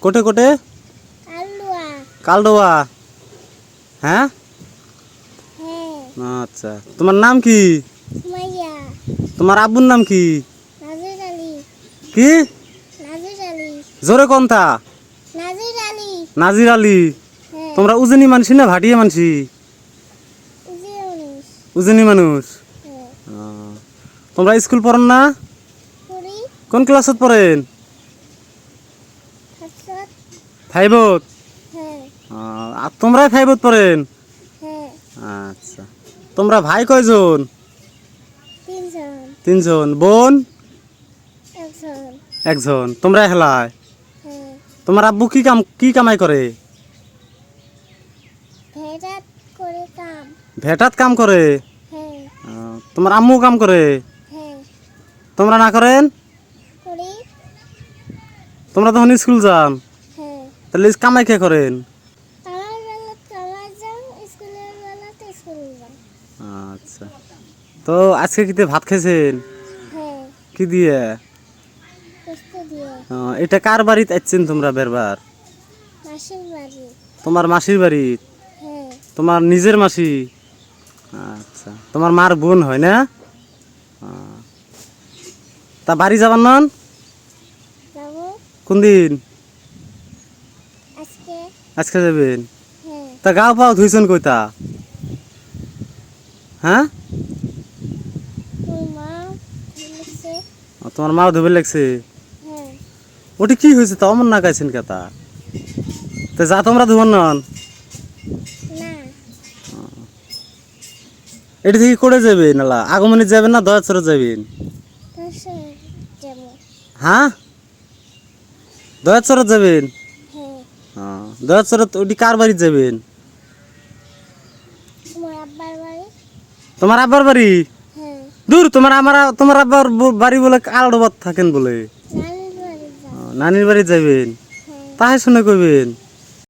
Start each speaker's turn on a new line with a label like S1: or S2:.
S1: কোটে কোটে
S2: কালুয়া।
S1: কালডোয়া। হ্যাঁ
S2: হ্যাঁ।
S1: আচ্ছা, তোমার নাম কি?
S2: সুমাইয়া।
S1: তোমার আব্বুর নাম কি?
S2: নাজির আলী।
S1: কি?
S2: নাজির আলী।
S1: জোরে কোনটা?
S2: নাজির আলী।
S1: নাজির আলী।
S2: হ্যাঁ।
S1: তোমরা উজনি মানসি না ভাটিয়া মানসি?
S2: উজিরুনিস।
S1: উজনি মানুষ।
S2: হ্যাঁ।
S1: তোমরা স্কুল পড়েন না?
S2: পুরি।
S1: কোন ক্লাসত পড়েন?
S2: হাসত।
S1: ফাইভত।
S2: হ্যাঁ।
S1: আর তোমরাই ফাইভত পড়েন?
S2: হ্যাঁ।
S1: আচ্ছা, তোমরা ভাই কয়জন?
S2: 3 জন।
S1: 3 জন। বোন?
S2: 1 জন।
S1: একজন। তোমরা হেলায়?
S2: হ্যাঁ।
S1: তোমার আব্বু কি কামাই করে?
S2: ভেড়াত করে কাম।
S1: ভেটাত কাম করে?
S2: হ্যাঁ।
S1: তোমার আম্মু কাম করে?
S2: হ্যাঁ।
S1: তোমরা না করেন?
S2: করি।
S1: তোমরা তখন স্কুল যান,
S2: হ্যাঁ।
S1: তাহলে কামাই কে করেন?
S2: কামার বেলা কামার যান, স্কুলের বেলাতে স্কুল যান।
S1: আচ্ছা, তো আজকে কিতে ভাত খাইছেন?
S2: হ্যাঁ।
S1: কি দিয়ে?
S2: পোস্ত দিয়ে।
S1: এটা কার বাড়িতে আসছেন তোমরা বেরবার?
S2: মাসির বাড়ি।
S1: তোমার মাসির বাড়ি?
S2: হ্যাঁ।
S1: তোমার নিজের মাসি? আচ্ছা, তোমার মার বোন হয় না? তা বাড়ি যাবার নন?
S2: যাবো।
S1: কোন দিন?
S2: আজকে।
S1: আজকে যাবেন?
S2: হ্যাঁ।
S1: তা গাও পাও ধুইছেন কইতা? হ্যাঁ,
S2: তোর মা বলেছে।
S1: তোমার মাও ধুবে লাগছে?
S2: হ্যাঁ।
S1: ওটি কি হয়েছে তা অমন না গাইছেন কেতা? তা যা তোমরা ধুবন নন?
S2: না।
S1: এটি থেকে করে যাবেন নালা আগমনে যাবেন না দয়াচরে যাবেন?
S2: পাশে যাবো।
S1: হ্যাঁ, দয়াচরে যাবেন?
S2: হ্যাঁ।
S1: দয়াচরে ওটি কার বাড়ি যাবেন?
S2: তোমার আব্বার বাড়ি।
S1: তোমার আব্বার বাড়ি?
S2: হ্যাঁ।
S1: দূর, তোমার আব্বার বাড়ি বলে কালডোবাত থাকেন বলে।
S2: নানির বাড়ি যাবো।
S1: নানির বাড়ি যাবেন?
S2: হ্যাঁ।
S1: তাই শুনে কইবেন।